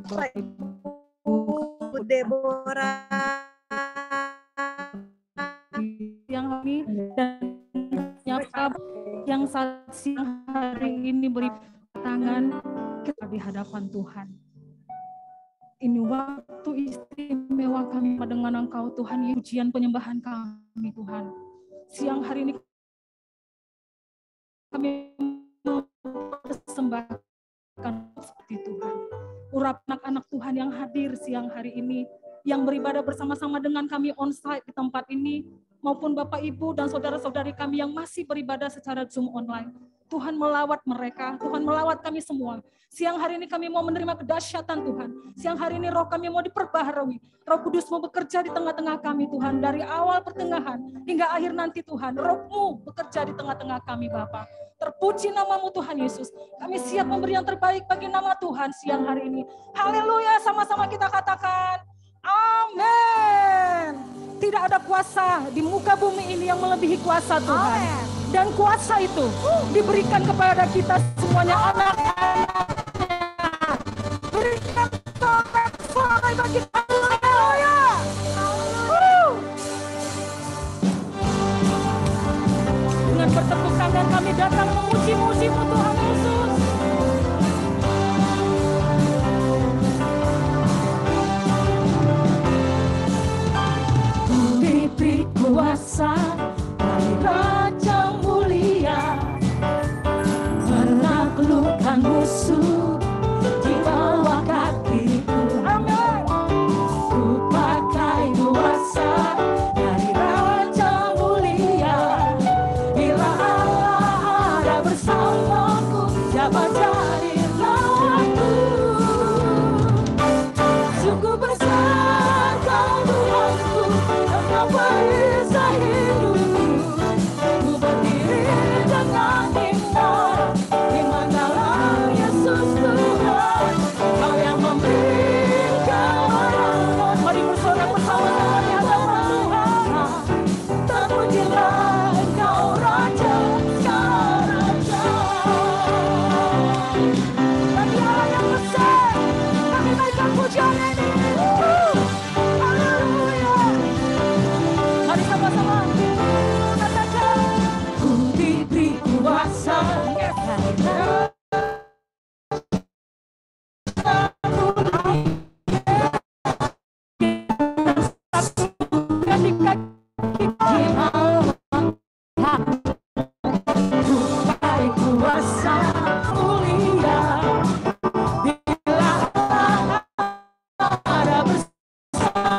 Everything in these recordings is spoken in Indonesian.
Bapak Ibu Deborah yang kami dan yang saat siang hari ini beri tangan di hadapan Tuhan. Ini waktu istimewa kami dengan Engkau Tuhan, ujian penyembahan kami Tuhan. Siang hari ini kami mempersembahkan seperti Tuhan. Urap anak-anak Tuhan yang hadir siang hari ini, yang beribadah bersama-sama dengan kami on-site di tempat ini, maupun Bapak Ibu dan saudara-saudari kami yang masih beribadah secara Zoom online. Tuhan melawat mereka, Tuhan melawat kami semua. Siang hari ini kami mau menerima kedahsyatan Tuhan. Siang hari ini roh kami mau diperbaharui. Roh Kudus mau bekerja di tengah-tengah kami Tuhan. Dari awal pertengahan hingga akhir nanti Tuhan. Roh-Mu bekerja di tengah-tengah kami Bapa. Terpuji nama-Mu Tuhan Yesus. Kami siap memberi yang terbaik bagi nama Tuhan siang hari ini. Haleluya, sama-sama kita katakan. Amin. Tidak ada kuasa di muka bumi ini yang melebihi kuasa Tuhan. Amen. Dan kuasa itu diberikan kepada kita semuanya anak-anaknya. Berikan sorak bagi haleluya. Dengan bertepuk tangan kami datang memuji-muji-Mu Tuhan Yesus. Diberi kuasa dari Raja mulia, menaklukkan musuh di bawah kakiku. Amin. Ku pakai kuasa dari Raja mulia. Bila Allah ada bersamaku, siapa jadi lawanku? Sungguh besar Kau Tuhanku, Engkau perisai hidupku. Ku berdiri dengan iman, di manalah Yesus Tuhan. Kau yang memberi kemenangan. Mari bersorak bersama di hadapan Tuhan. Terpujilah Engkau Raja, Raja. Bagi Allah yang besar, kami naikkan pujian ini. Haleluya. Mari sama-sama katakan, ku diberi kuasa dari kuasa mulia. Bila ada bersama-sama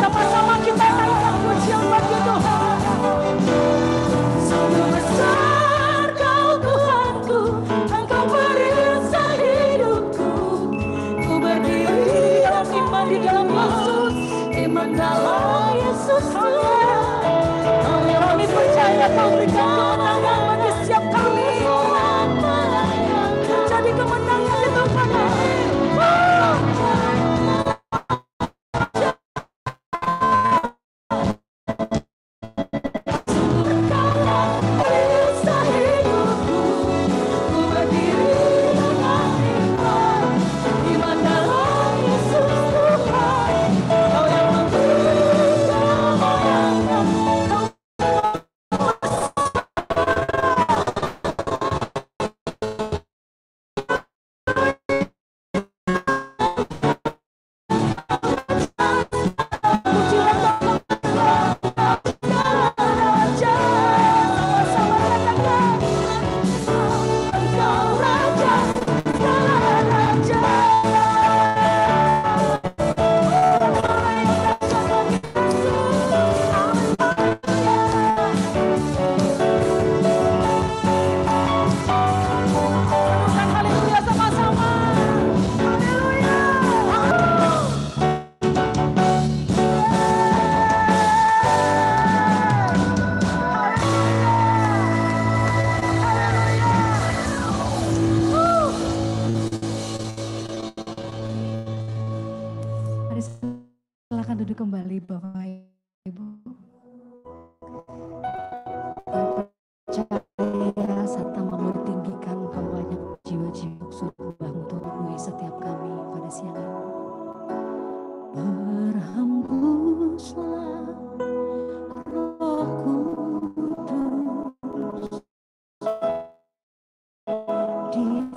sama-sama kita naikkan pujian bagi Tuhan. Sungguh besar Kau Tuhanku, Engkau perisai hidupku. Ku berdiri dalam iman di dalam Yesus, iman dalam Yesus Tuhan. Kami percaya Kau berikan kemenangan bagi setiap kami. Jadi kemenangan di tempat kami. percaya serta mau tinggikan Engkau banyak jiwa-jiwa surga untuk memenuhi setiap kami pada siang ini. Berhembuslah Roh Kudus di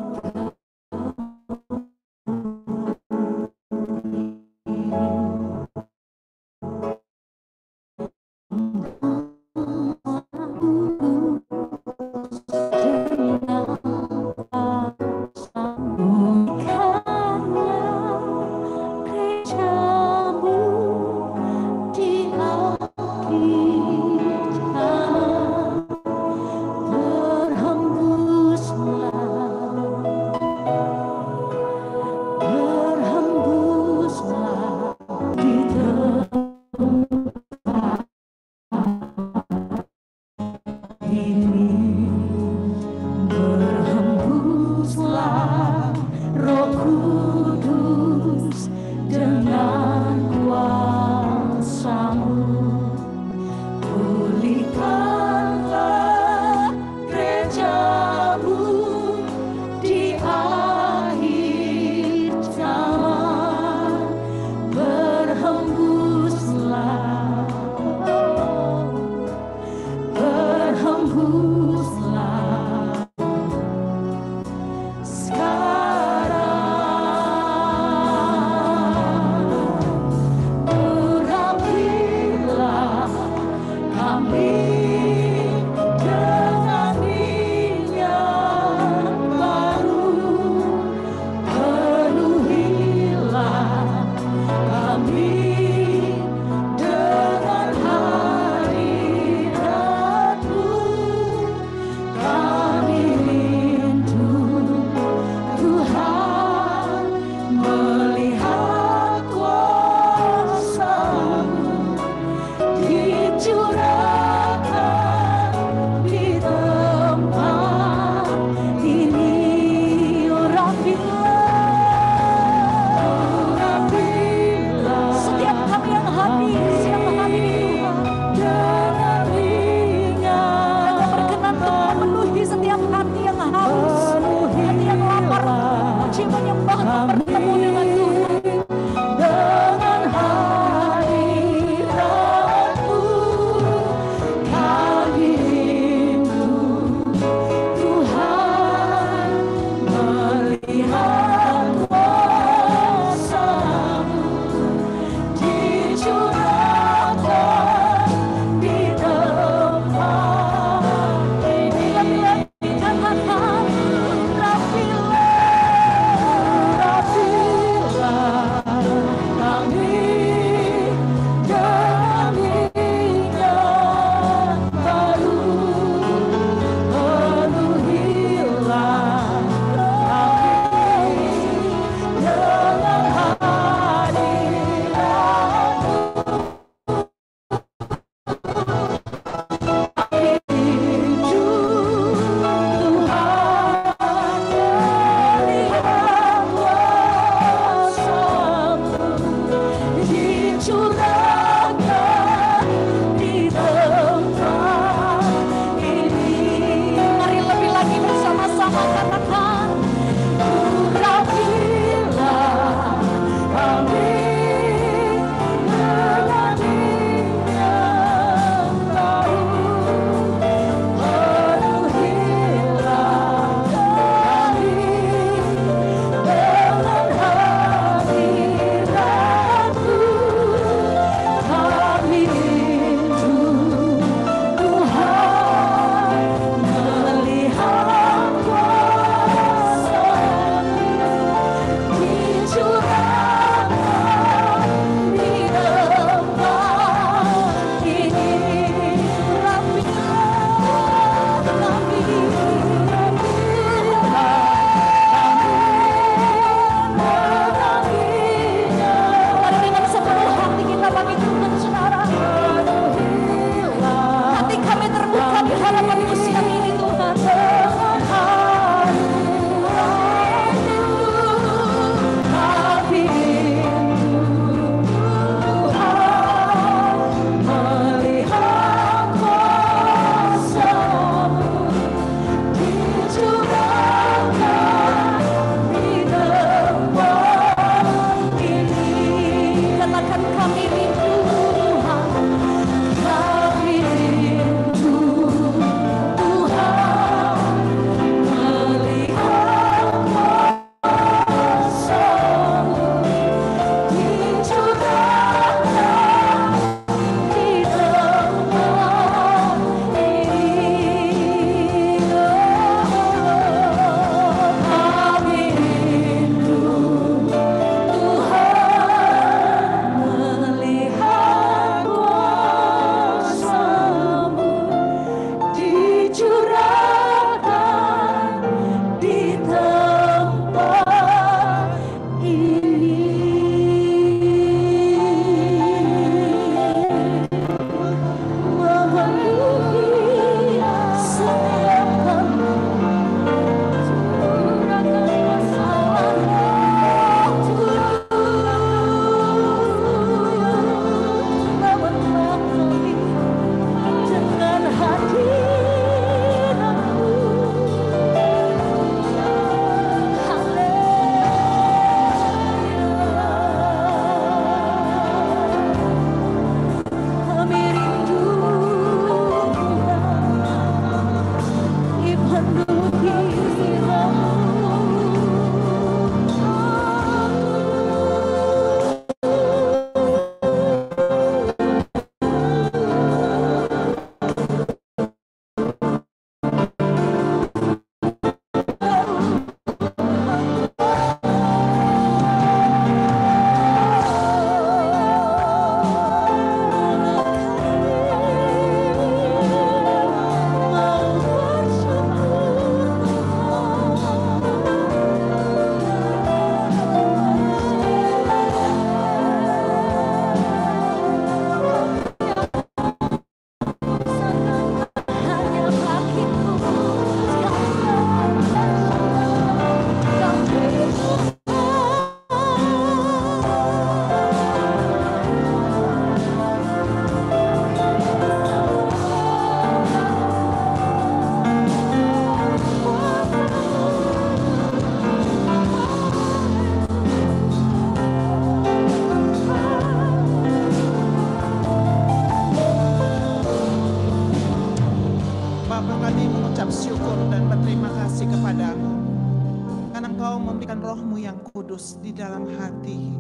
Engkau memberikan roh-Mu yang kudus di dalam hati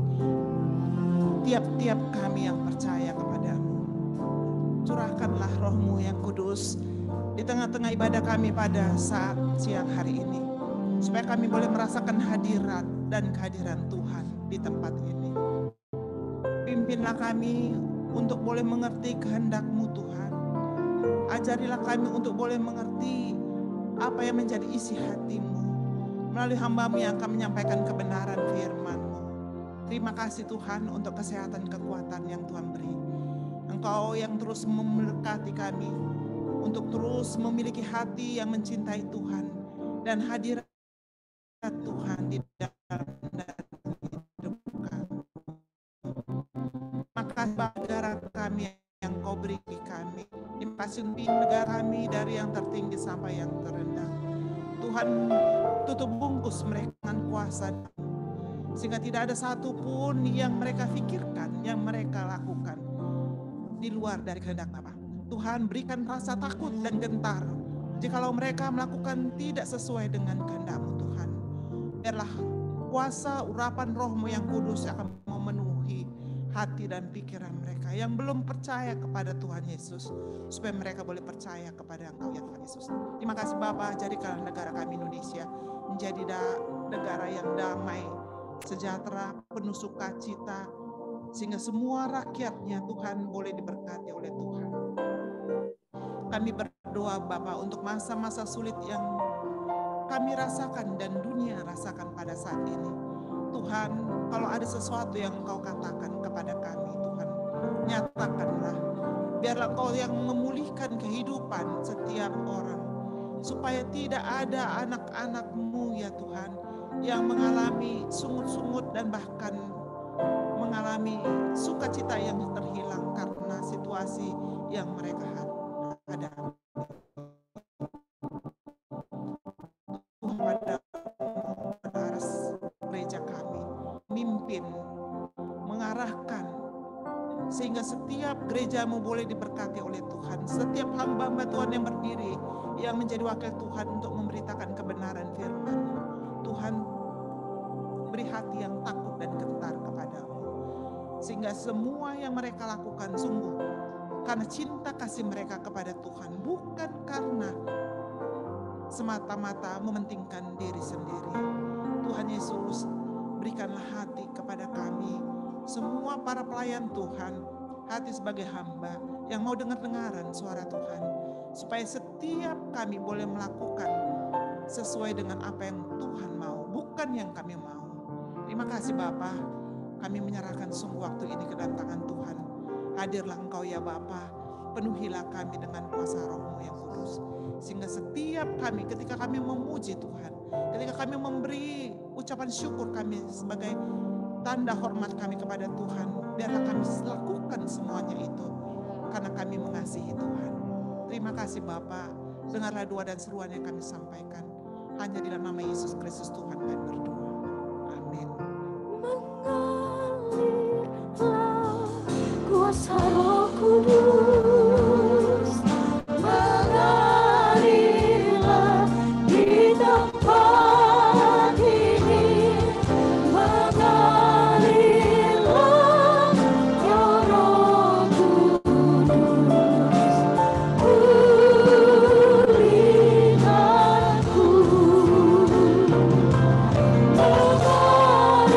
tiap-tiap kami yang percaya kepadamu. Curahkanlah roh-Mu yang kudus di tengah-tengah ibadah kami pada saat siang hari ini, supaya kami boleh merasakan hadirat dan kehadiran Tuhan di tempat ini. Pimpinlah kami untuk boleh mengerti kehendak-Mu Tuhan. Ajarilah kami untuk boleh mengerti apa yang menjadi isi hati-Mu melalui hamba-Mu yang akan menyampaikan kebenaran firman-Mu. Terima kasih Tuhan untuk kesehatan kekuatan yang Tuhan beri. Engkau yang terus memberkati kami untuk terus memiliki hati yang mencintai Tuhan dan hadirat Tuhan di dalam hidup kami. Makasih negara kami yang Kau beri kami. Terima kasih untuk negara kami dari yang tertinggi sampai yang terendah. Tuhan, tutup bungkus mereka dengan kuasa, sehingga tidak ada satupun yang mereka pikirkan, yang mereka lakukan di luar dari kehendak Bapa. Tuhan, berikan rasa takut dan gentar jikalau mereka melakukan tidak sesuai dengan kehendak-Mu Tuhan. Biarlah kuasa urapan roh-Mu yang kudus akan memenuhi hati dan pikiran mereka yang belum percaya kepada Tuhan Yesus, supaya mereka boleh percaya kepada Engkau ya Tuhan Yesus. Terima kasih Bapa, jadikanlah negara kami Indonesia menjadi negara yang damai, sejahtera, penuh sukacita, sehingga semua rakyatnya Tuhan boleh diberkati oleh Tuhan. Kami berdoa Bapa untuk masa-masa sulit yang kami rasakan dan dunia rasakan pada saat ini. Tuhan, kalau ada sesuatu yang Engkau katakan kepada kami, Tuhan, nyatakanlah. Biarlah Engkau yang memulihkan kehidupan setiap orang, supaya tidak ada anak-anak-Mu ya Tuhan, yang mengalami sungut-sungut dan bahkan mengalami sukacita yang terhilang karena situasi yang mereka hadapi. Tuhan, pada gereja kami, mimpin, mengarahkan, sehingga setiap gereja-Mu boleh diberkati oleh Tuhan. Setiap hamba-hamba Tuhan yang berdiri, yang menjadi wakil Tuhan untuk memberitakan kebenaran firman-Mu. Tuhan, beri hati yang takut dan gentar kepadamu, sehingga semua yang mereka lakukan sungguh karena cinta kasih mereka kepada Tuhan, bukan karena semata-mata mementingkan diri sendiri. Tuhan Yesus, berikanlah hati kepada kami, semua para pelayan Tuhan, hati sebagai hamba yang mau dengar-dengaran suara Tuhan, supaya setiap kami boleh melakukan sesuai dengan apa yang Tuhan mau, bukan yang kami mau. Terima kasih Bapa, kami menyerahkan sungguh waktu ini ke tangan Tuhan. Hadirlah Engkau ya Bapa, penuhilah kami dengan kuasa Roh-Mu yang kudus, sehingga setiap kami ketika kami memuji Tuhan, ketika kami memberi ucapan syukur kami sebagai tanda hormat kami kepada Tuhan, biarlah kami lakukan semuanya itu karena kami mengasihi Tuhan. Terima kasih Bapa, dengarlah doa dan seruan yang kami sampaikan. Hanya di dalam nama Yesus Kristus Tuhan kami berdoa. Amin. Mengalirlah kuasa Roh Kudus, mengalirlah di tempat ini, mengalirlah ya Roh Kudus, pulihkanku, mengalirlah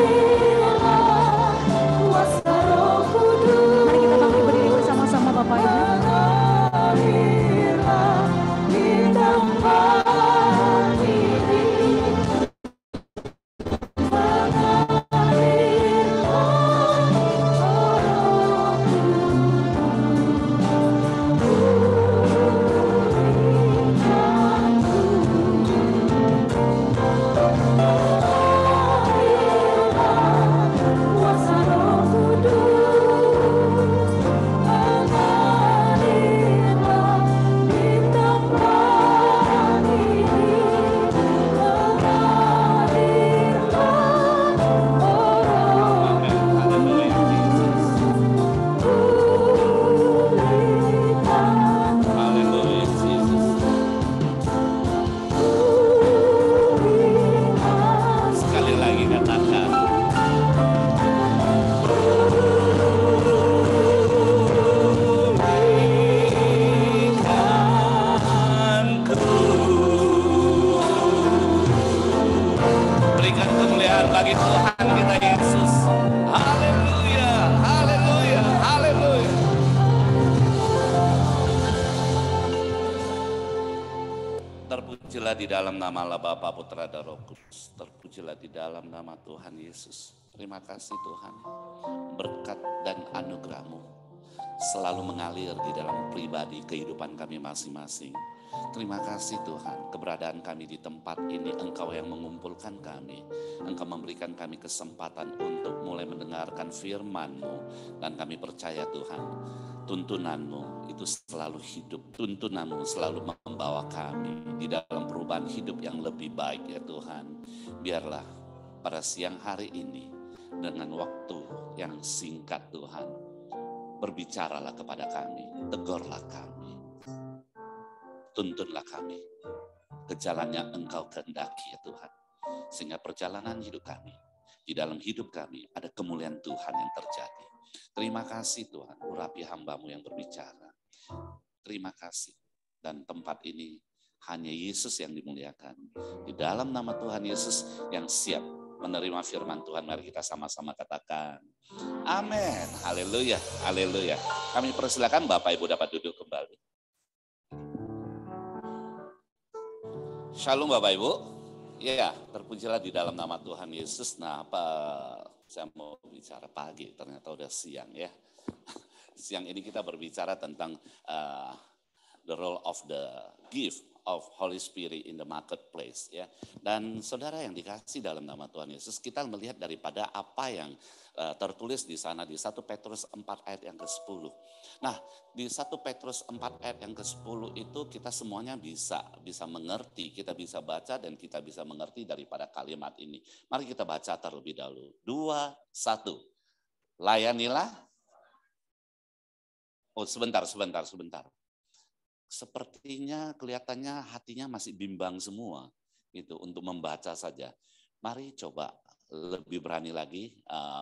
Terpujilah di dalam nama Allah Bapa, Putra dan Roh Kudus. Terpujilah di dalam nama Tuhan Yesus. Terima kasih Tuhan. Berkat dan anugerah-Mu selalu mengalir di dalam pribadi kehidupan kami masing-masing. Terima kasih Tuhan, keberadaan kami di tempat ini, Engkau yang mengumpulkan kami. Engkau memberikan kami kesempatan untuk mulai mendengarkan firman-Mu. Dan kami percaya Tuhan, tuntunan-Mu itu selalu hidup. Tuntunan-Mu selalu membawa kami di dalam perubahan hidup yang lebih baik ya Tuhan. Biarlah pada siang hari ini, dengan waktu yang singkat Tuhan, berbicaralah kepada kami, tegurlah kami. Tuntunlah kami ke jalan yang Engkau kehendaki ya Tuhan. Sehingga perjalanan hidup kami, di dalam hidup kami ada kemuliaan Tuhan yang terjadi. Terima kasih Tuhan, urapi hamba-Mu yang berbicara. Terima kasih. Dan tempat ini hanya Yesus yang dimuliakan. Di dalam nama Tuhan Yesus yang siap menerima firman Tuhan, mari kita sama-sama katakan amin. Haleluya, haleluya. Kami persilakan Bapak Ibu dapat duduk kembali. Shalom Bapak Ibu. Ya, terpujilah di dalam nama Tuhan Yesus. Nah, saya mau bicara pagi, ternyata udah siang ya. Siang ini kita berbicara tentang the role of the gift of Holy Spirit in the marketplace ya. Dan saudara yang dikasih dalam nama Tuhan Yesus, kita melihat daripada apa yang tertulis di sana di 1 Petrus 4 ayat yang ke-10. Nah, di 1 Petrus 4 ayat yang ke-10 itu kita semuanya bisa mengerti, kita bisa baca dan kita bisa mengerti daripada kalimat ini. Mari kita baca terlebih dahulu. 2, 1. Layanilah. Oh, sebentar. Sepertinya kelihatannya hatinya masih bimbang semua itu untuk membaca saja. Mari coba lebih berani lagi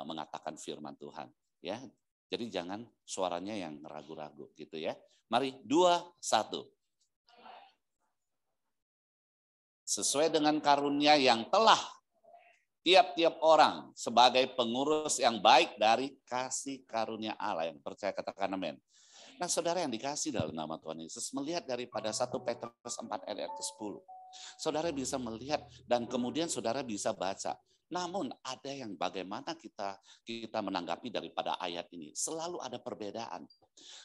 mengatakan firman Tuhan ya. Jadi jangan suaranya yang ragu-ragu gitu ya. Mari 2, 1. Sesuai dengan karunia yang telah tiap-tiap orang sebagai pengurus yang baik dari kasih karunia Allah. Yang percaya katakan amin. Nah saudara yang dikasih dalam nama Tuhan Yesus, melihat daripada 1 Petrus 4 ayat ke-10. Saudara bisa melihat dan kemudian saudara bisa baca. Namun ada yang bagaimana kita menanggapi daripada ayat ini. Selalu ada perbedaan.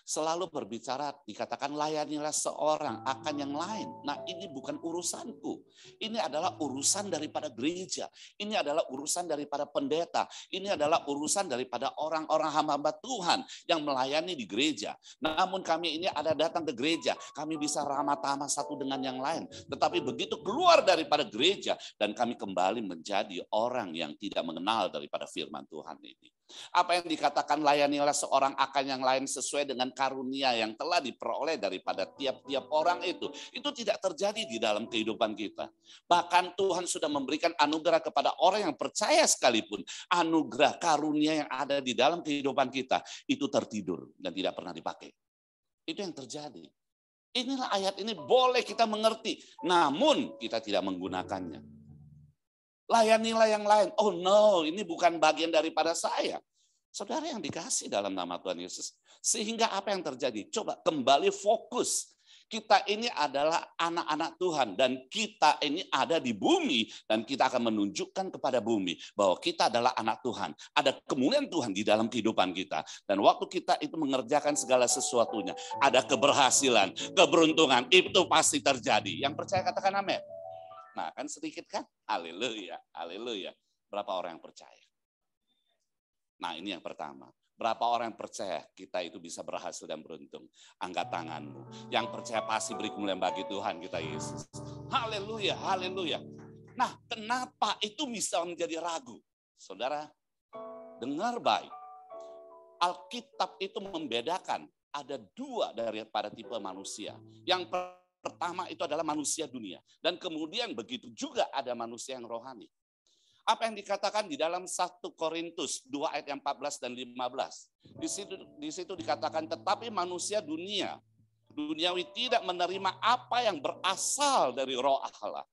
Selalu berbicara dikatakan layanilah seorang akan yang lain. Nah ini bukan urusanku. Ini adalah urusan daripada gereja. Ini adalah urusan daripada pendeta. Ini adalah urusan daripada orang-orang hamba-hamba Tuhan yang melayani di gereja. Namun kami ini ada datang ke gereja. Kami bisa ramah-tamah satu dengan yang lain. Tetapi begitu keluar daripada gereja dan kami kembali menjadi orang yang tidak mengenal daripada firman Tuhan ini. Apa yang dikatakan layanilah seorang akan yang lain sesuai dengan karunia yang telah diperoleh daripada tiap-tiap orang itu tidak terjadi di dalam kehidupan kita. Bahkan Tuhan sudah memberikan anugerah kepada orang yang percaya sekalipun. Anugerah karunia yang ada di dalam kehidupan kita itu tertidur dan tidak pernah dipakai. Itu yang terjadi. Inilah ayat ini boleh kita mengerti, namun kita tidak menggunakannya. Layanilah yang lain. Oh no, ini bukan bagian daripada saya. Saudara yang dikasih dalam nama Tuhan Yesus. Sehingga apa yang terjadi? Coba kembali fokus. Kita ini adalah anak-anak Tuhan dan kita ini ada di bumi dan kita akan menunjukkan kepada bumi bahwa kita adalah anak Tuhan. Ada kemuliaan Tuhan di dalam kehidupan kita. Dan waktu kita itu mengerjakan segala sesuatunya, ada keberhasilan, keberuntungan, itu pasti terjadi. Yang percaya katakan amin. Nah kan sedikit kan? Haleluya, haleluya. Berapa orang yang percaya? Nah ini yang pertama. Berapa orang yang percaya kita itu bisa berhasil dan beruntung? Angkat tanganmu. Yang percaya pasti beri kemuliaan bagi Tuhan kita Yesus. Haleluya, haleluya. Nah kenapa itu bisa menjadi ragu? Saudara, dengar baik. Alkitab itu membedakan ada dua daripada tipe manusia. Yang pertama itu adalah manusia dunia. Dan kemudian begitu juga ada manusia yang rohani. Apa yang dikatakan di dalam 1 Korintus 2 ayat yang 14 dan 15. Di situ dikatakan tetapi manusia duniawi tidak menerima apa yang berasal dari roh Allah.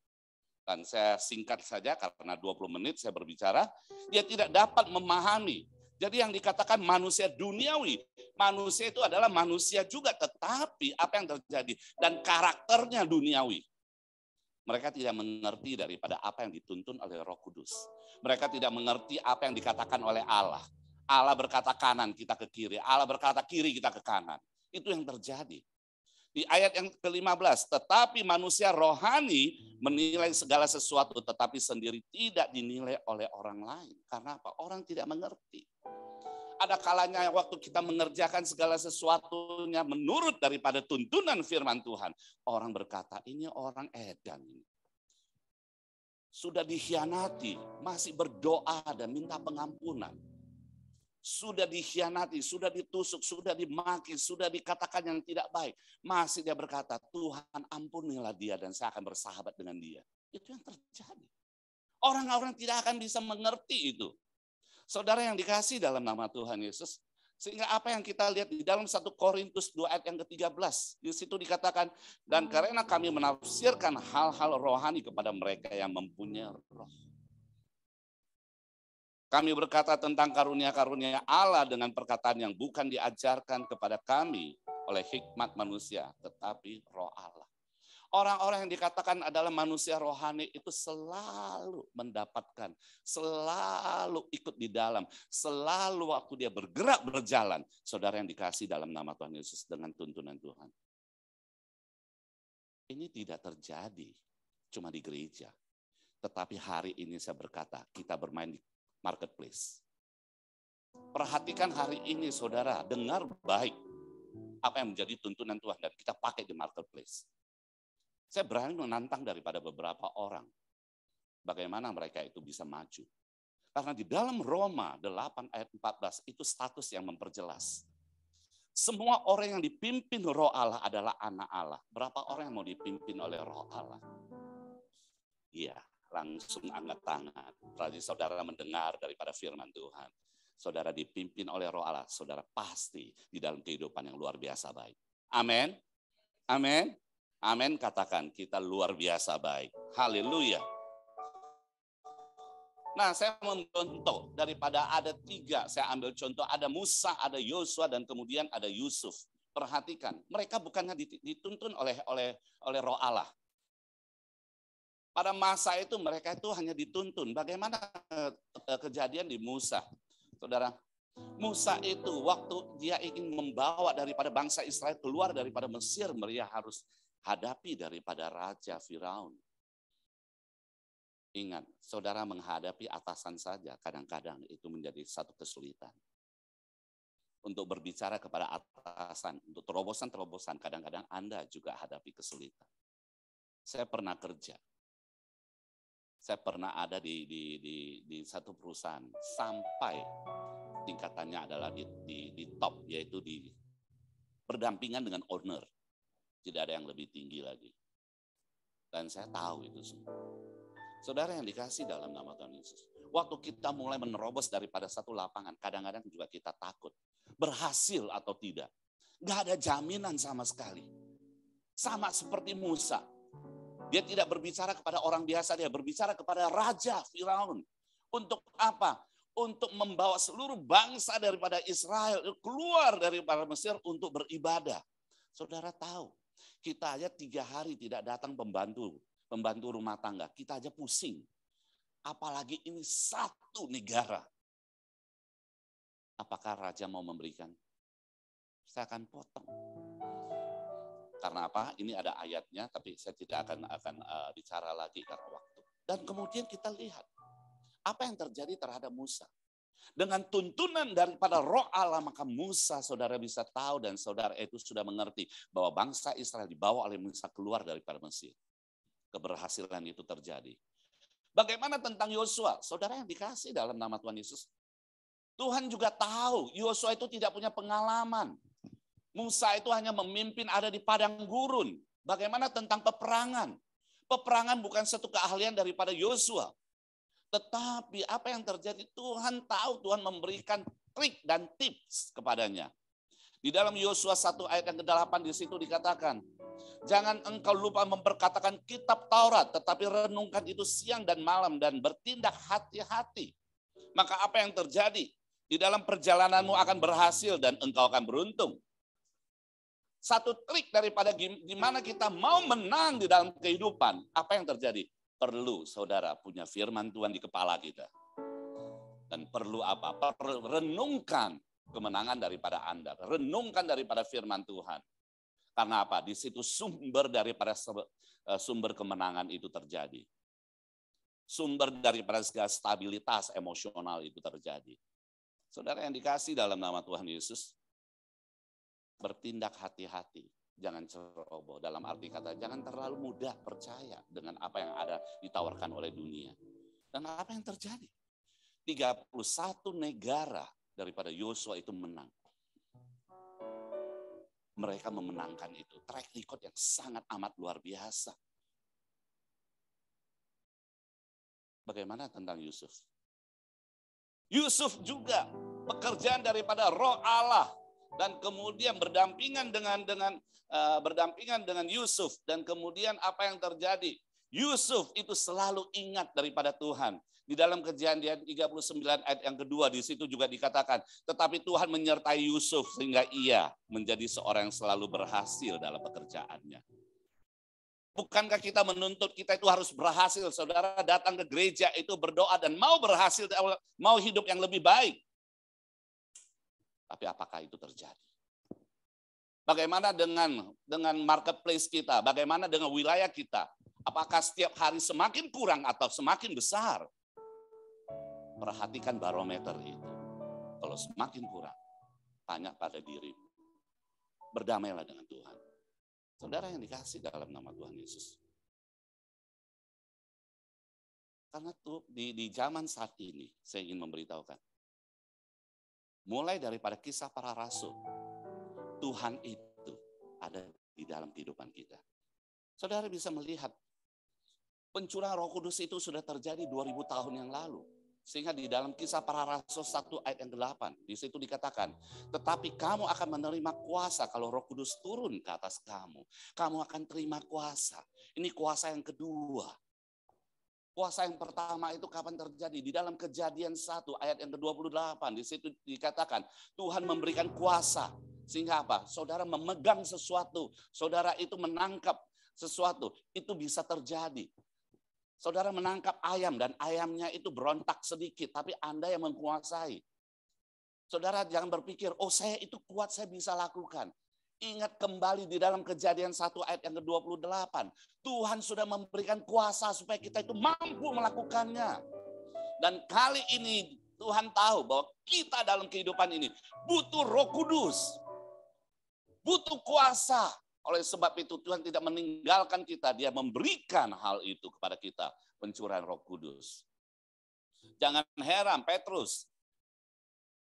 Dan saya singkat saja karena 20 menit saya berbicara. Dia tidak dapat memahami. Jadi yang dikatakan manusia duniawi, manusia itu adalah manusia juga, tetapi apa yang terjadi dan karakternya duniawi. Mereka tidak mengerti daripada apa yang dituntun oleh Roh Kudus. Mereka tidak mengerti apa yang dikatakan oleh Allah. Allah berkata kanan, kita ke kiri. Allah berkata kiri, kita ke kanan. Itu yang terjadi. Di ayat yang ke-15, tetapi manusia rohani menilai segala sesuatu, tetapi sendiri tidak dinilai oleh orang lain. Karena apa? Orang tidak mengerti. Ada kalanya waktu kita mengerjakan segala sesuatunya menurut daripada tuntunan firman Tuhan. Orang berkata, ini orang edan. Sudah dikhianati, masih berdoa dan minta pengampunan. Sudah dikhianati, sudah ditusuk, sudah dimaki, sudah dikatakan yang tidak baik. Masih dia berkata, Tuhan ampunilah dia dan saya akan bersahabat dengan dia. Itu yang terjadi. Orang-orang tidak akan bisa mengerti itu. Saudara yang dikasih dalam nama Tuhan Yesus, sehingga apa yang kita lihat di dalam 1 Korintus 2 ayat yang ke-13, di situ dikatakan, dan karena kami menafsirkan hal-hal rohani kepada mereka yang mempunyai roh. Kami berkata tentang karunia-karunia Allah dengan perkataan yang bukan diajarkan kepada kami oleh hikmat manusia, tetapi roh Allah. Orang-orang yang dikatakan adalah manusia rohani itu selalu mendapatkan, selalu ikut di dalam, selalu waktu dia bergerak berjalan. Saudara yang dikasih dalam nama Tuhan Yesus dengan tuntunan Tuhan. Ini tidak terjadi cuma di gereja. Tetapi hari ini saya berkata, kita bermain di marketplace. Perhatikan hari ini saudara, dengar baik apa yang menjadi tuntunan Tuhan dan kita pakai di marketplace. Saya berani menantang daripada beberapa orang. Bagaimana mereka itu bisa maju. Karena di dalam Roma 8 ayat 14 itu status yang memperjelas. Semua orang yang dipimpin roh Allah adalah anak Allah. Berapa orang yang mau dipimpin oleh roh Allah? Iya, langsung angkat tangan. Berarti saudara mendengar daripada firman Tuhan. Saudara dipimpin oleh roh Allah. Saudara pasti di dalam kehidupan yang luar biasa baik. Amin. Amin. Amin, katakan kita luar biasa baik. Haleluya. Nah, saya mencontoh daripada ada 3. Saya ambil contoh, ada Musa, ada Yosua, dan kemudian ada Yusuf. Perhatikan, mereka bukannya dituntun oleh roh Allah. Pada masa itu mereka itu hanya dituntun. Bagaimana kejadian di Musa? Saudara, Musa itu waktu dia ingin membawa daripada bangsa Israel keluar daripada Mesir, mereka harus hadapi daripada Raja Firaun. Ingat, saudara menghadapi atasan saja kadang-kadang itu menjadi satu kesulitan. Untuk berbicara kepada atasan, untuk terobosan-terobosan, kadang-kadang Anda juga hadapi kesulitan. Saya pernah kerja. Saya pernah ada di satu perusahaan sampai tingkatannya adalah di top, yaitu di berdampingan dengan owner. Tidak ada yang lebih tinggi lagi. Dan saya tahu itu semua. Saudara yang dikasih dalam nama Tuhan Yesus. Waktu kita mulai menerobos daripada satu lapangan, kadang-kadang juga kita takut. Berhasil atau tidak. Gak ada jaminan sama sekali. Sama seperti Musa. Dia tidak berbicara kepada orang biasa, dia berbicara kepada Raja Firaun. Untuk apa? Untuk membawa seluruh bangsa daripada Israel keluar daripada Mesir untuk beribadah. Saudara tahu. Kita aja 3 hari tidak datang pembantu rumah tangga. Kita aja pusing. Apalagi ini satu negara. Apakah raja mau memberikan? Saya akan potong. Karena apa? Ini ada ayatnya, tapi saya tidak akan bicara lagi karena waktu. Dan kemudian kita lihat apa yang terjadi terhadap Musa. Dengan tuntunan daripada roh Allah, maka Musa saudara bisa tahu dan saudara itu sudah mengerti bahwa bangsa Israel dibawa oleh Musa keluar daripada Mesir. Keberhasilan itu terjadi. Bagaimana tentang Yosua? Saudara yang dikasih dalam nama Tuhan Yesus. Tuhan juga tahu Yosua itu tidak punya pengalaman. Musa itu hanya memimpin ada di padang gurun. Bagaimana tentang peperangan? Peperangan bukan satu keahlian daripada Yosua. Tetapi apa yang terjadi? Tuhan tahu, Tuhan memberikan trik dan tips kepadanya. Di dalam Yosua 1 ayat yang ke-8 di situ dikatakan, jangan engkau lupa memperkatakan kitab Taurat, tetapi renungkan itu siang dan malam dan bertindak hati-hati. Maka apa yang terjadi? Di dalam perjalananmu akan berhasil dan engkau akan beruntung. Satu trik daripada gimana kita mau menang di dalam kehidupan. Apa yang terjadi? Perlu saudara punya firman Tuhan di kepala kita. Dan perlu apa? Renungkan kemenangan daripada Anda. Renungkan daripada firman Tuhan. Karena apa? Di situ sumber daripada sumber kemenangan itu terjadi. Sumber daripada segala stabilitas emosional itu terjadi. Saudara yang dikasih dalam nama Tuhan Yesus, bertindak hati-hati, jangan ceroboh. Dalam arti kata, jangan terlalu mudah percaya dengan apa yang ada ditawarkan oleh dunia. Dan apa yang terjadi? 31 negara daripada Yosua itu menang. Mereka memenangkan itu. Track record yang sangat amat luar biasa. Bagaimana tentang Yusuf? Yusuf juga pekerjaan daripada Roh Allah. Dan kemudian berdampingan dengan Yusuf, dan kemudian apa yang terjadi? Yusuf itu selalu ingat daripada Tuhan. Di dalam Kejadian 39 ayat yang kedua di situ juga dikatakan, tetapi Tuhan menyertai Yusuf sehingga ia menjadi seorang yang selalu berhasil dalam pekerjaannya. Bukankah kita menuntut kita itu harus berhasil? Saudara datang ke gereja itu berdoa dan mau berhasil, mau hidup yang lebih baik. Tapi apakah itu terjadi? Bagaimana dengan marketplace kita? Bagaimana dengan wilayah kita? Apakah setiap hari semakin kurang atau semakin besar? Perhatikan barometer itu. Kalau semakin kurang, tanya pada dirimu. Berdamailah dengan Tuhan. Saudara yang dikasih dalam nama Tuhan Yesus. Karena tuh di zaman saat ini, saya ingin memberitahukan. Mulai daripada Kisah Para Rasul, Tuhan itu ada di dalam kehidupan kita. Saudara bisa melihat, pencurahan Roh Kudus itu sudah terjadi 2000 tahun yang lalu. Sehingga di dalam Kisah Para Rasul 1 ayat yang 8, di situ dikatakan, tetapi kamu akan menerima kuasa kalau Roh Kudus turun ke atas kamu. Kamu akan terima kuasa. Ini kuasa yang kedua. Kuasa yang pertama itu kapan terjadi? Di dalam Kejadian 1 ayat yang ke-28. Di situ dikatakan Tuhan memberikan kuasa. Sehingga apa? Saudara memegang sesuatu. Saudara itu menangkap sesuatu. Itu bisa terjadi. Saudara menangkap ayam dan ayamnya itu berontak sedikit. Tapi Anda yang menguasai. Saudara jangan berpikir, oh saya itu kuat, saya bisa lakukan. Ingat kembali di dalam Kejadian 1 ayat yang ke-28. Tuhan sudah memberikan kuasa supaya kita itu mampu melakukannya. Dan kali ini Tuhan tahu bahwa kita dalam kehidupan ini butuh Roh Kudus. Butuh kuasa. Oleh sebab itu Tuhan tidak meninggalkan kita. Dia memberikan hal itu kepada kita. Pencurahan Roh Kudus. Jangan heran Petrus.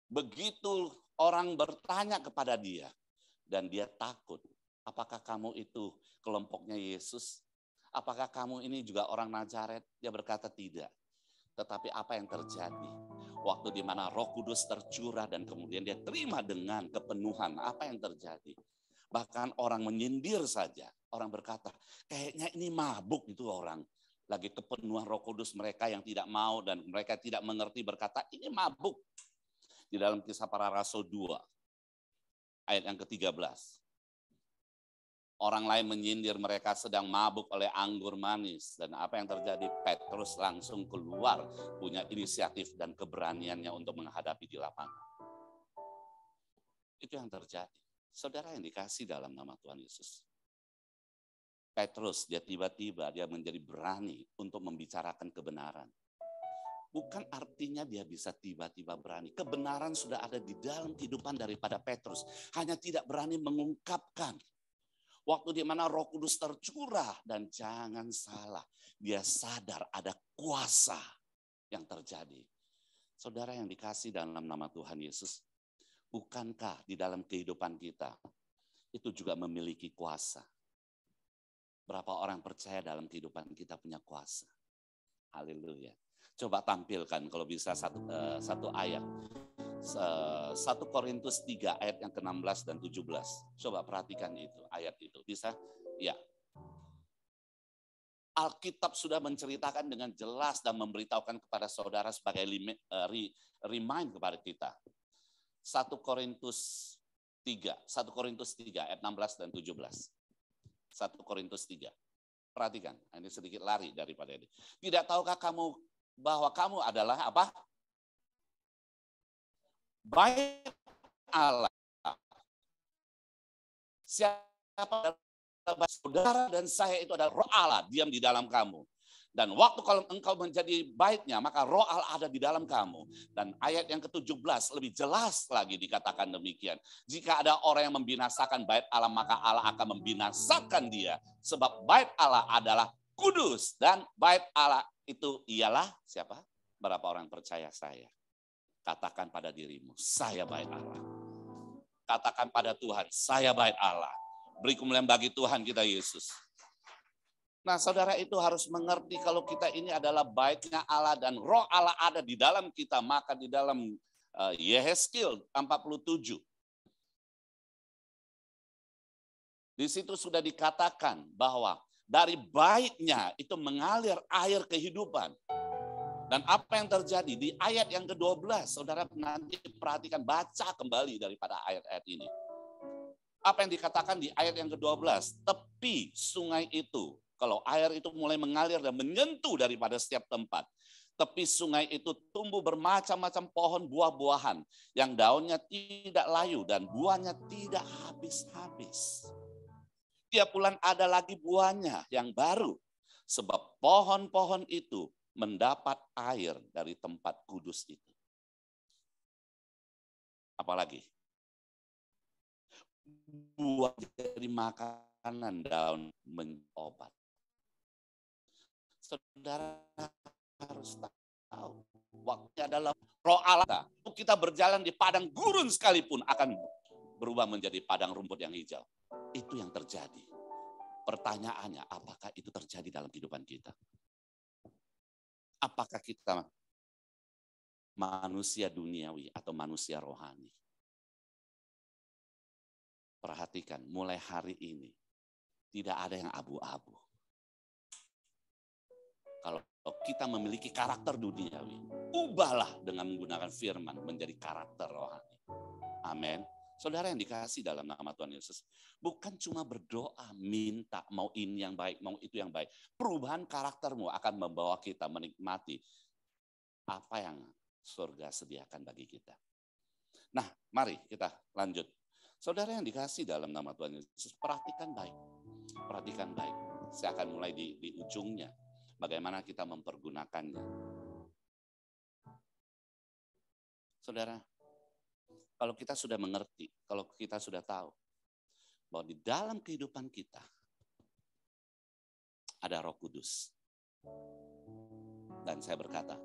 Begitu orang bertanya kepada dia. Dan dia takut. Apakah kamu itu kelompoknya Yesus? Apakah kamu ini juga orang Nazaret? Dia berkata tidak. Tetapi apa yang terjadi? Waktu di mana Roh Kudus tercurah dan kemudian dia terima dengan kepenuhan. Apa yang terjadi? Bahkan orang menyindir saja. Orang berkata, kayaknya ini mabuk itu orang. Lagi kepenuhan Roh Kudus mereka yang tidak mau dan mereka tidak mengerti berkata, ini mabuk. Di dalam Kisah Para Rasul 2. Ayat yang ke-13. Orang lain menyindir mereka sedang mabuk oleh anggur manis. Dan apa yang terjadi? Petrus langsung keluar punya inisiatif dan keberaniannya untuk menghadapi di lapangan. Itu yang terjadi. Saudara yang dikasih dalam nama Tuhan Yesus. Petrus dia tiba-tiba dia menjadi berani untuk membicarakan kebenaran. Bukan artinya dia bisa tiba-tiba berani. Kebenaran sudah ada di dalam kehidupan daripada Petrus. Hanya tidak berani mengungkapkan. Waktu di mana Roh Kudus tercurah. Dan jangan salah. Dia sadar ada kuasa yang terjadi. Saudara yang dikasih dalam nama Tuhan Yesus. Bukankah di dalam kehidupan kita. Itu juga memiliki kuasa. Berapa orang percaya dalam kehidupan kita punya kuasa. Haleluya. Coba tampilkan kalau bisa satu ayat. 1 Korintus 3 ayat yang ke-16 dan 17. Coba perhatikan itu, ayat itu. Bisa? Ya. Alkitab sudah menceritakan dengan jelas dan memberitahukan kepada saudara sebagai remind kepada kita. 1 Korintus 3, 1 Korintus 3 ayat 16 dan 17. 1 Korintus 3. Perhatikan, ini sedikit lari daripada ini. Tidak tahukah kamu bahwa kamu adalah apa? Bait Allah. Siapa adalah saudara dan saya itu adalah roh Allah diam di dalam kamu. Dan waktu kalau engkau menjadi baitnya, maka roh Allah ada di dalam kamu. Dan ayat yang ke-17 lebih jelas lagi dikatakan demikian. Jika ada orang yang membinasakan bait Allah, maka Allah akan membinasakan dia. Sebab bait Allah adalah kudus. Dan bait Allah itu ialah siapa? Berapa orang percaya saya? Katakan pada dirimu, saya bait Allah. Katakan pada Tuhan, saya bait Allah. Beri kemuliaan bagi Tuhan kita Yesus. Nah, saudara itu harus mengerti kalau kita ini adalah baitnya Allah dan roh Allah ada di dalam kita, maka di dalam Yehezkiel 47. Di situ sudah dikatakan bahwa dari baitnya itu mengalir air kehidupan. Dan apa yang terjadi di ayat yang ke-12, saudara nanti perhatikan, baca kembali daripada ayat-ayat ini. Apa yang dikatakan di ayat yang ke-12, tepi sungai itu, kalau air itu mulai mengalir dan menyentuh daripada setiap tempat. Tepi sungai itu tumbuh bermacam-macam pohon buah-buahan yang daunnya tidak layu dan buahnya tidak habis-habis. Tiap bulan ada lagi buahnya yang baru. Sebab pohon-pohon itu mendapat air dari tempat kudus itu. Apalagi? Buah dari makanan, daun obat. Saudara harus tahu, waktunya adalah roh Allah. Kita berjalan di padang gurun sekalipun akan berubah menjadi padang rumput yang hijau. Itu yang terjadi. Pertanyaannya, apakah itu terjadi dalam kehidupan kita? Apakah kita manusia duniawi atau manusia rohani? Perhatikan, mulai hari ini tidak ada yang abu-abu. Kalau kita memiliki karakter duniawi, ubahlah dengan menggunakan firman menjadi karakter rohani. Amin. Saudara yang dikasih dalam nama Tuhan Yesus, bukan cuma berdoa, minta, mau ini yang baik, mau itu yang baik. Perubahan karaktermu akan membawa kita menikmati apa yang surga sediakan bagi kita. Nah, mari kita lanjut. Saudara yang dikasih dalam nama Tuhan Yesus, perhatikan baik. Perhatikan baik. Saya akan mulai di ujungnya. Bagaimana kita mempergunakannya. Saudara, kalau kita sudah mengerti, kalau kita sudah tahu bahwa di dalam kehidupan kita ada Roh Kudus. Dan saya berkata,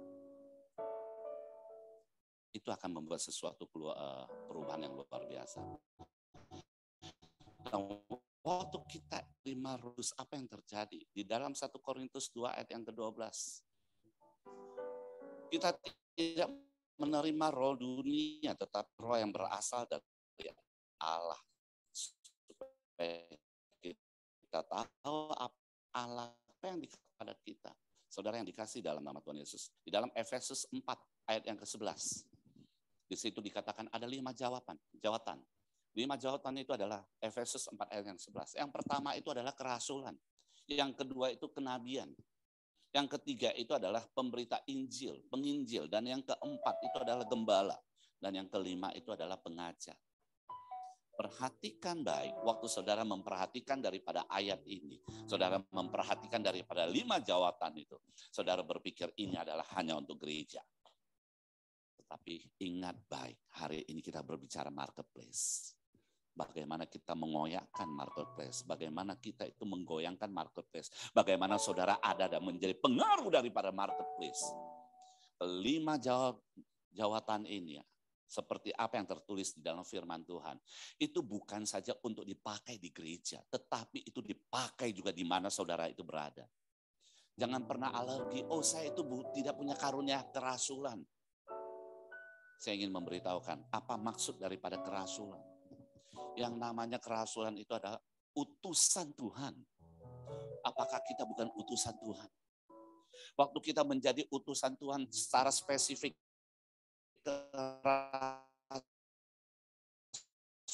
itu akan membuat sesuatu perubahan yang luar biasa. Waktu kita terima Roh Kudus, apa yang terjadi? Di dalam 1 Korintus 2 ayat yang ke-12. Kita tidak menerima roh dunia, tetapi roh yang berasal dari Allah. Supaya kita tahu Allah apa yang dikatakan pada kita. Saudara yang dikasih dalam nama Tuhan Yesus. Di dalam Efesus 4 ayat yang ke-11. Di situ dikatakan ada 5 jawatan. 5 jawatan itu adalah Efesus 4 ayat yang 11. Yang pertama itu adalah kerasulan. Yang kedua itu kenabian. Yang ketiga itu adalah pemberita Injil, penginjil. Dan yang keempat itu adalah gembala. Dan yang kelima itu adalah pengajar. Perhatikan baik, waktu saudara memperhatikan daripada ayat ini. Saudara memperhatikan daripada 5 jawatan itu. Saudara berpikir ini adalah hanya untuk gereja. Tetapi ingat baik, hari ini kita berbicara marketplace. Bagaimana kita mengoyakkan marketplace, bagaimana kita itu menggoyangkan marketplace, bagaimana saudara ada dan menjadi pengaruh daripada marketplace. 5 jawatan ini, seperti apa yang tertulis di dalam firman Tuhan, itu bukan saja untuk dipakai di gereja, tetapi itu dipakai juga di mana saudara itu berada. Jangan pernah alergi, saya itu tidak punya karunia kerasulan. Saya ingin memberitahukan apa maksud daripada kerasulan. Yang namanya kerasulan itu adalah utusan Tuhan. Apakah kita bukan utusan Tuhan? Waktu kita menjadi utusan Tuhan secara spesifik,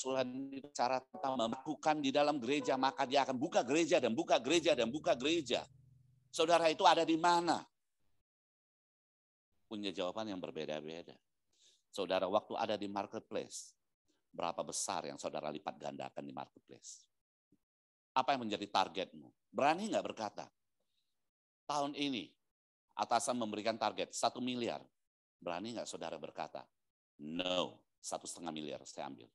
Rasulan itu cara tentang melakukan di dalam gereja, maka dia akan buka gereja dan buka gereja dan buka gereja. Saudara itu ada di mana? Punya jawaban yang berbeda-beda. Saudara waktu ada di marketplace, berapa besar yang saudara lipat gandakan di marketplace? Apa yang menjadi targetmu? Berani nggak berkata, tahun ini atasan memberikan target 1 miliar. Berani nggak saudara berkata, no, 1,5 miliar saya ambil.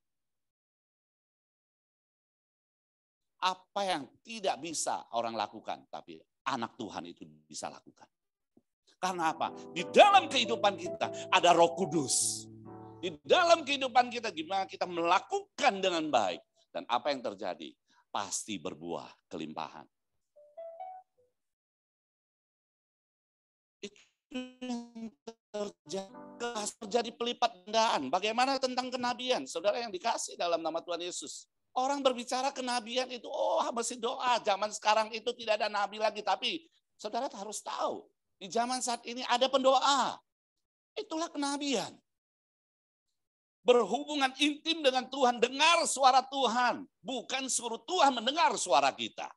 Apa yang tidak bisa orang lakukan, tapi anak Tuhan itu bisa lakukan. Karena apa? Di dalam kehidupan kita ada Roh Kudus. Di dalam kehidupan kita gimana kita melakukan dengan baik. Dan apa yang terjadi? Pasti berbuah kelimpahan. Itu yang terjadi pelipat gandaan. Bagaimana tentang kenabian? Saudara yang dikasih dalam nama Tuhan Yesus. Orang berbicara kenabian itu, mesti doa. Zaman sekarang itu tidak ada nabi lagi. Tapi saudara harus tahu, di zaman saat ini ada pendoa. Itulah kenabian. Berhubungan intim dengan Tuhan, dengar suara Tuhan. Bukan suruh Tuhan mendengar suara kita.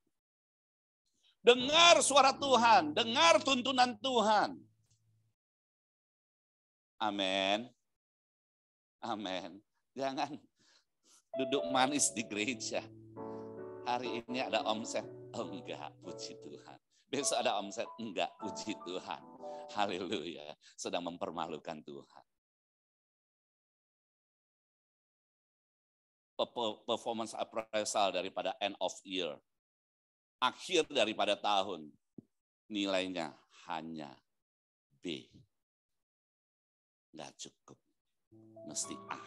Dengar suara Tuhan, dengar tuntunan Tuhan. Amin. Amin. Jangan duduk manis di gereja. Hari ini ada omset, enggak, puji Tuhan. Besok ada omset, enggak, puji Tuhan. Haleluya, sedang mempermalukan Tuhan. Performance appraisal daripada end of year. Akhir daripada tahun, nilainya hanya B. Enggak cukup, mesti A.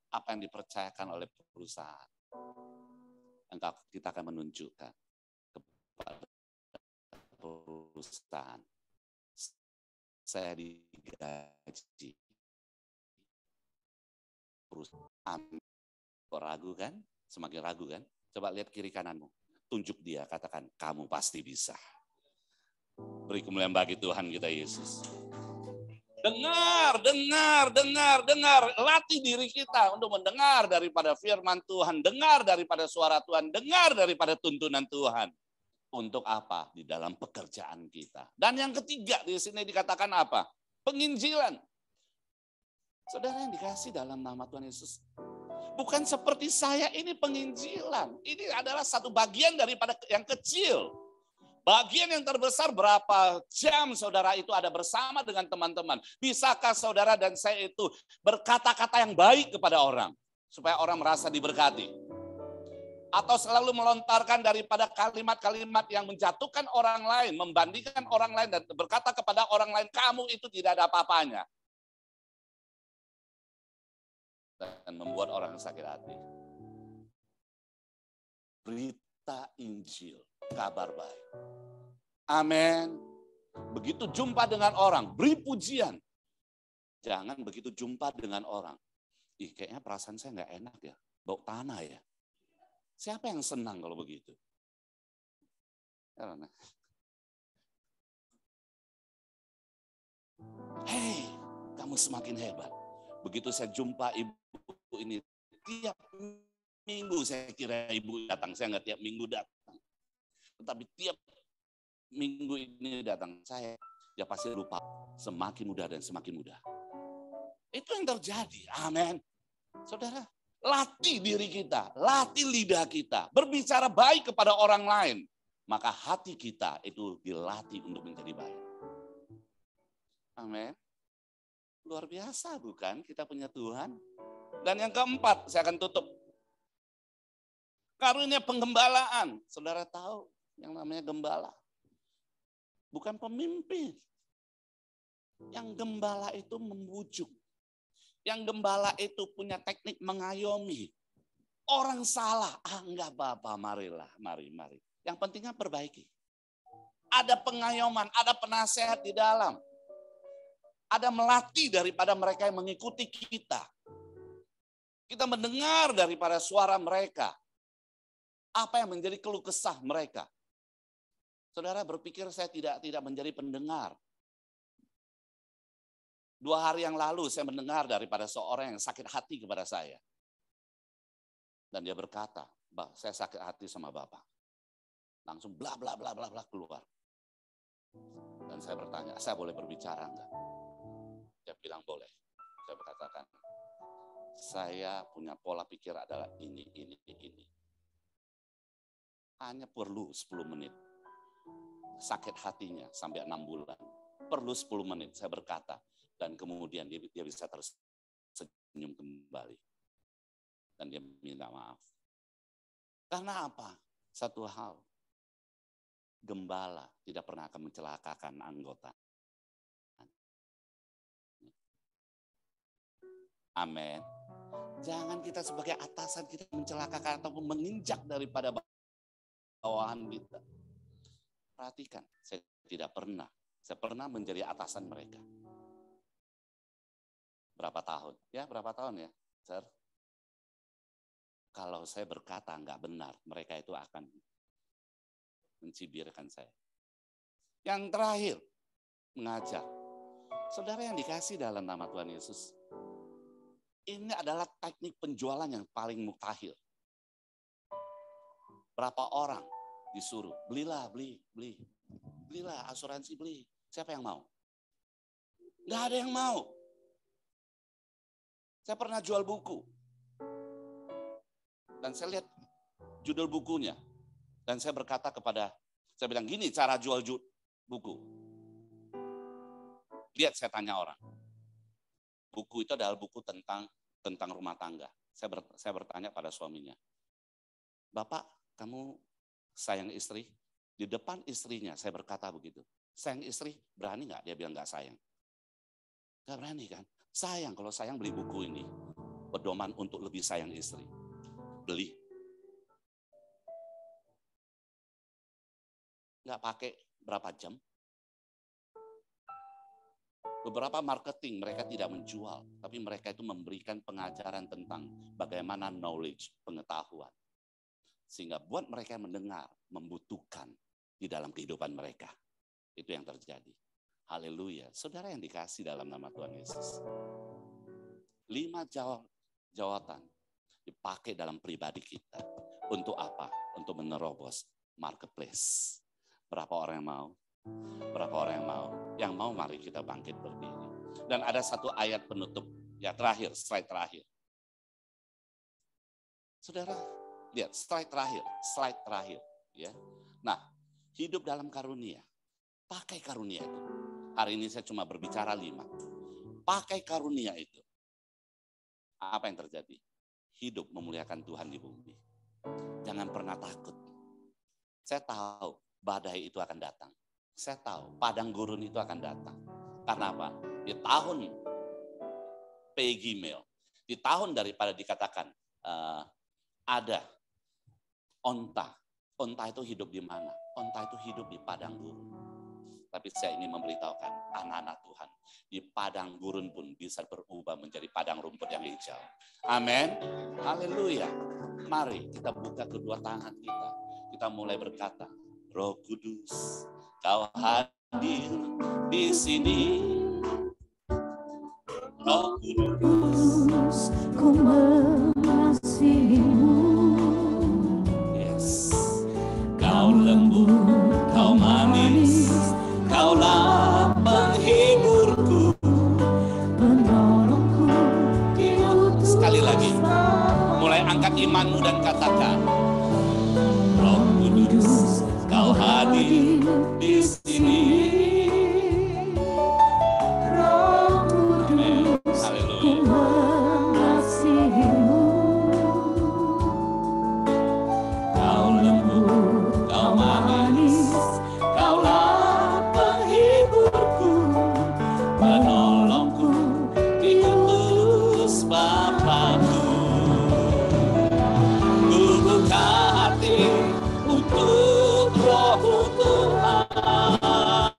Apa yang dipercayakan oleh perusahaan, kita akan menunjukkan kepada perusahaan, saya digaji. Perusahaan, kok ragu kan? Semakin ragu kan? Coba lihat kiri kananmu, tunjuk dia, katakan, kamu pasti bisa. Beri kemuliaan bagi Tuhan kita Yesus. Dengar. Latih diri kita untuk mendengar daripada firman Tuhan. Dengar daripada suara Tuhan. Dengar daripada tuntunan Tuhan. Untuk apa? Di dalam pekerjaan kita. Dan yang ketiga di sini dikatakan apa? Penginjilan. Saudara yang dikasih dalam nama Tuhan Yesus. Bukan seperti saya, ini penginjilan. Ini adalah satu bagian daripada yang kecil. Bagian yang terbesar berapa jam saudara itu ada bersama dengan teman-teman. Bisakah saudara dan saya itu berkata-kata yang baik kepada orang. Supaya orang merasa diberkati. Atau selalu melontarkan daripada kalimat-kalimat yang menjatuhkan orang lain. Membandingkan orang lain dan berkata kepada orang lain, kamu itu tidak ada apa-apanya. Dan membuat orang sakit hati. Berita Injil. Kabar baik. Amin. Begitu jumpa dengan orang, beri pujian. Jangan begitu jumpa dengan orang. Kayaknya perasaan saya nggak enak ya. Bau tanah ya. Siapa yang senang kalau begitu? Hei, kamu semakin hebat. Begitu saya jumpa ibu ini, tiap minggu saya kira ibu datang. Saya nggak tiap minggu datang. Tetapi tiap minggu ini datang saya, dia pasti lupa semakin mudah dan semakin mudah. Itu yang terjadi. Amin. Saudara, latih diri kita, latih lidah kita, berbicara baik kepada orang lain. Maka hati kita itu dilatih untuk menjadi baik. Amin. Luar biasa bukan kita punya Tuhan. Dan yang keempat, saya akan tutup. Karunia penggembalaan. Saudara tahu yang namanya gembala. Bukan pemimpin. Yang gembala itu membujuk. Yang gembala itu punya teknik mengayomi. Orang salah, enggak apa-apa, marilah, mari. Yang pentingnya perbaiki. Ada pengayoman, ada penasehat di dalam. Ada melatih daripada mereka yang mengikuti kita. Kita mendengar daripada suara mereka. Apa yang menjadi keluh kesah mereka. Saudara berpikir saya tidak menjadi pendengar. 2 hari yang lalu saya mendengar daripada seorang yang sakit hati kepada saya. Dan dia berkata, saya sakit hati sama Bapak. Langsung bla bla bla bla bla keluar. Dan saya bertanya, saya boleh berbicara enggak? Dia bilang boleh. Saya berkatakan, saya punya pola pikir adalah ini. Hanya perlu 10 menit. Sakit hatinya sampai 6 bulan. Perlu 10 menit, saya berkata. Dan kemudian dia bisa tersenyum kembali. Dan dia minta maaf. Karena apa? Satu hal. Gembala tidak pernah akan mencelakakan anggota. Amin. Jangan kita sebagai atasan kita mencelakakan ataupun menginjak daripada bawahan kita. Perhatikan, saya tidak pernah. Saya pernah menjadi atasan mereka. Berapa tahun? Ya, berapa tahun ya, Sir? Kalau saya berkata nggak benar, mereka itu akan mencibirkan saya. Yang terakhir, mengajar. Saudara yang dikasih dalam nama Tuhan Yesus, ini adalah teknik penjualan yang paling mutakhir. Berapa orang disuruh, belilah asuransi, beli. Siapa yang mau? Nggak ada yang mau. Saya pernah jual buku. Dan saya lihat judul bukunya. Dan saya berkata saya bilang gini cara jual buku. Lihat, saya tanya orang. Buku itu adalah buku tentang rumah tangga. Saya bertanya pada suaminya. Bapak, kamu sayang istri? Di depan istrinya saya berkata begitu. Sayang istri, berani nggak? Dia bilang nggak sayang. Nggak berani kan? Sayang, kalau sayang beli buku ini. Pedoman untuk lebih sayang istri. Beli. Nggak pakai berapa jam. Beberapa marketing mereka tidak menjual, tapi mereka itu memberikan pengajaran tentang bagaimana knowledge, pengetahuan. Sehingga buat mereka yang mendengar, membutuhkan di dalam kehidupan mereka. Itu yang terjadi. Haleluya. Saudara yang dikasih dalam nama Tuhan Yesus. 5 jawatan dipakai dalam pribadi kita. Untuk apa? Untuk menerobos marketplace. Berapa orang yang mau? Berapa orang yang mau? Yang mau, mari kita bangkit berdiri. Dan ada satu ayat penutup. Ya terakhir, slide terakhir. Saudara, lihat slide terakhir. Ya. Nah, hidup dalam karunia. Pakai karunia itu. Hari ini saya cuma berbicara 5. Pakai karunia itu. Apa yang terjadi? Hidup memuliakan Tuhan di bumi. Jangan pernah takut. Saya tahu badai itu akan datang. Saya tahu padang gurun itu akan datang. Karena apa? Di tahun Pegimel, di tahun daripada dikatakan ada onta. Onta itu hidup di mana? Onta itu hidup di padang gurun. Tapi saya ingin memberitahukan anak-anak Tuhan, di padang gurun pun bisa berubah menjadi padang rumput yang hijau. Amin. Haleluya. Mari kita buka kedua tangan kita. Kita mulai berkata, Roh Kudus, Kau hadir di sini. Roh Kudus, Ku mengasihimu. Yes. Kau lembut, Kau manis, Kaulah penghiburku, Penolongku, diutus. Sekali lagi, mulai angkat imanmu dan katakan, Roh Kudus, Kau hadir di sini. Roh Kudus, Ku mengasihimu. Kau lembut, Kau manis, Kaulah penghiburku, penolongku, diutus Bapakku. Ku buka hati untuk Roh Tuhan.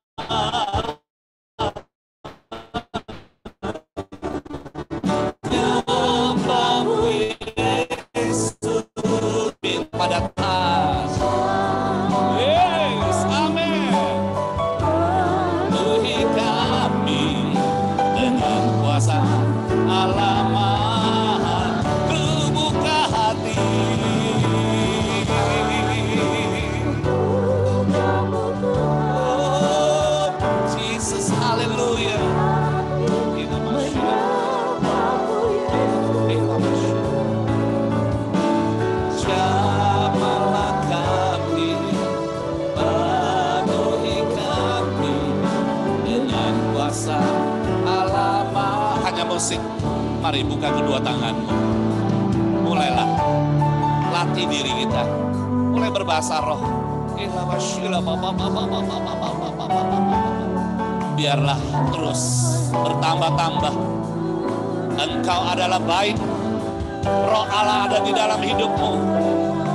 buka kedua tanganmu. Mulailah latih diri kita. Mulai berbahasa roh. Biarlah terus bertambah-tambah. Engkau adalah baik. Roh Allah ada di dalam hidupmu.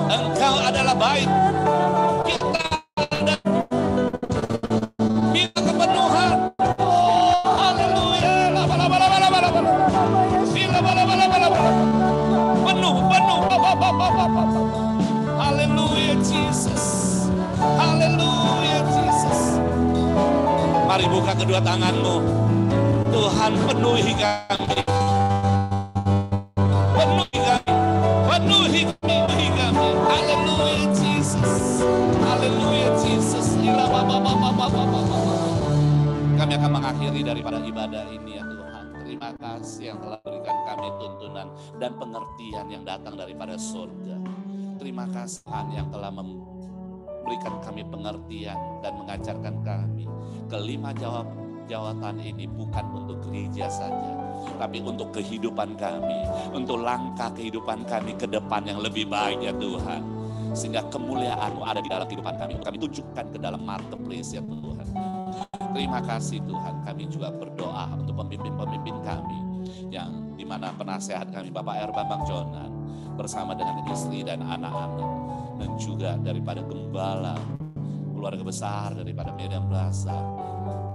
Engkau adalah baik. Kita ada minta kepenuhan. Oh, haleluya. Penuh. Haleluya Jesus. Haleluya Jesus. Mari buka kedua tanganmu. Tuhan penuhi kami. Penuhi kami. Haleluya Jesus. Haleluya Jesus. Kami akan mengakhiri daripada ibadah ini ya Tuhan. Terima kasih yang telah berikan kami tuntunan dan pengertian yang datang daripada surga. Terima kasih Tuhan yang telah memberikan kami pengertian dan mengajarkan kami. Kelima jawatan ini bukan untuk gereja saja, tapi untuk kehidupan kami, untuk langkah kehidupan kami ke depan yang lebih baik ya Tuhan. Sehingga kemuliaan-Mu ada di dalam kehidupan kami, kami tunjukkan ke dalam marketplace ya Tuhan. Terima kasih Tuhan, kami juga berdoa untuk pemimpin-pemimpin kami, yang dimana penasehat kami Bapak R. Bambang Jonan, bersama dengan istri dan anak-anak, dan juga daripada gembala, keluarga besar daripada Medan Plaza,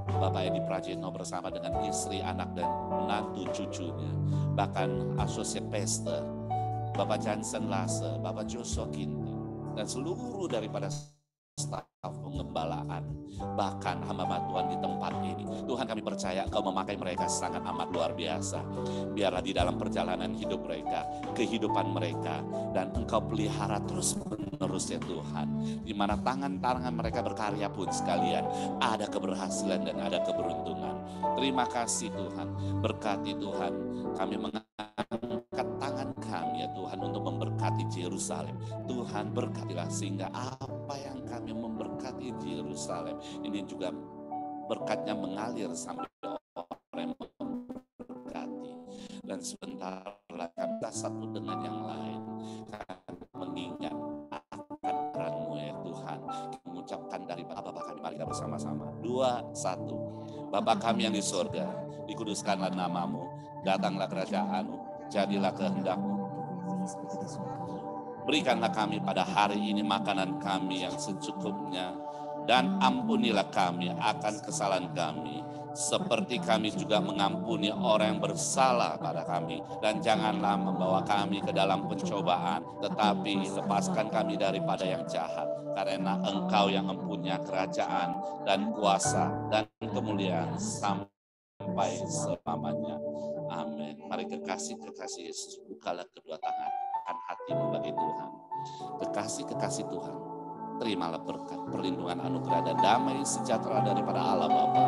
Bapak Edi Prajitno bersama dengan istri, anak, dan menantu cucunya, bahkan Associate Pastor, Bapak Johnson Lase, Bapak Joshua Kinti, dan seluruh daripada staf pengembalaan, bahkan hamba Tuhan di tempat ini. Tuhan, kami percaya Engkau memakai mereka sangat amat luar biasa. Biarlah di dalam perjalanan hidup mereka, kehidupan mereka, dan Engkau pelihara terus menerus ya Tuhan. Di mana tangan-tangan mereka berkarya pun sekalian ada keberhasilan dan ada keberuntungan. Terima kasih Tuhan, berkati Tuhan. Kami mengangkat tangan kami ya Tuhan untuk memberkati Yerusalem. Tuhan, berkatilah sehingga apa yang kami memberkati Yerusalem ini juga berkatnya mengalir sampai orang yang memberkati. Dan sebentar lagi kami satu dengan yang lain, kami mengingat akan peran-Mu ya Tuhan. Kami mengucapkan dari Bapa kami, mari kita bersama-sama. 2, 1. Bapa kami yang di surga, dikuduskanlah nama-Mu, datanglah kerajaan-Mu, jadilah kehendak-Mu. Berikanlah kami pada hari ini makanan kami yang secukupnya, dan ampunilah kami akan kesalahan kami, seperti kami juga mengampuni orang yang bersalah pada kami. Dan janganlah membawa kami ke dalam pencobaan, tetapi lepaskan kami daripada yang jahat. Karena Engkau yang mempunyai kerajaan dan kuasa dan kemuliaan sampai selamanya. Amin. Mari kekasih Yesus, bukalah kedua tangan hatimu bagi Tuhan. Kekasih Tuhan, terimalah berkat, perlindungan, anugerah, dan damai sejahtera daripada Allah Bapa,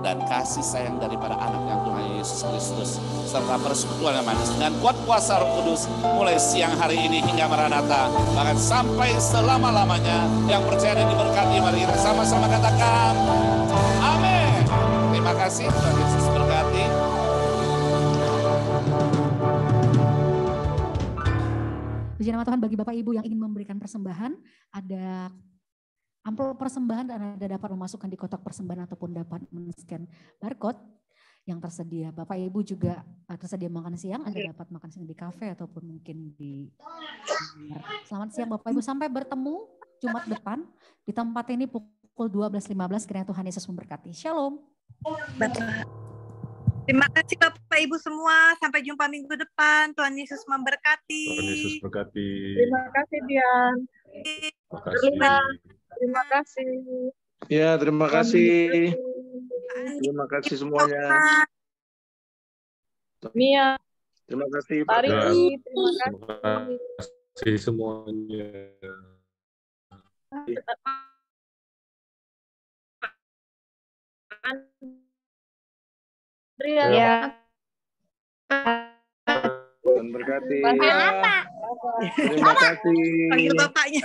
dan kasih sayang daripada anak yang Tuhan Yesus Kristus, serta persekutuan yang manis dengan kuat kuasa Roh Kudus, mulai siang hari ini hingga Maranatha, bahkan sampai selama-lamanya. Yang percaya dan diberkati, mari kita sama-sama katakan amin. Terima kasih, Tuhan Yesus berkati. Puji nama Tuhan. Bagi Bapak Ibu yang ingin memberikan persembahan, ada amplop persembahan dan ada dapat memasukkan di kotak persembahan ataupun dapat men-scan barcode yang tersedia. Bapak Ibu juga tersedia makan siang, ada dapat makan siang di kafe ataupun mungkin di. Selamat siang Bapak Ibu, sampai bertemu Jumat depan di tempat ini pukul 12.15. Kiranya Tuhan Yesus memberkati. Shalom. Bapak. Terima kasih Bapak Ibu semua. Sampai jumpa minggu depan. Tuhan Yesus memberkati. Tuhan Yesus berkati. Terima kasih Dian. Terima kasih. Ya, terima kasih. Terima kasih semuanya. Mia. Terima kasih Pak Riki. Terima Terima kasih semuanya. Andrea. Ya. Tuhan berkati. Terima kasih. Panggil bapaknya.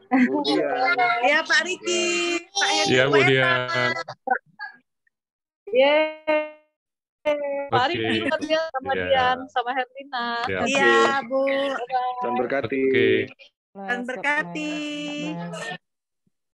Bu Dian. Ya Pak Riki. Pak Heri. Iya Bu Dian. Yeay. Pak Arif Oke. juga dia sama Iya. Dian, sama Herlina. Ya. Iya, Bu. Tuhan berkati. Oke. Tuhan berkati. God bless.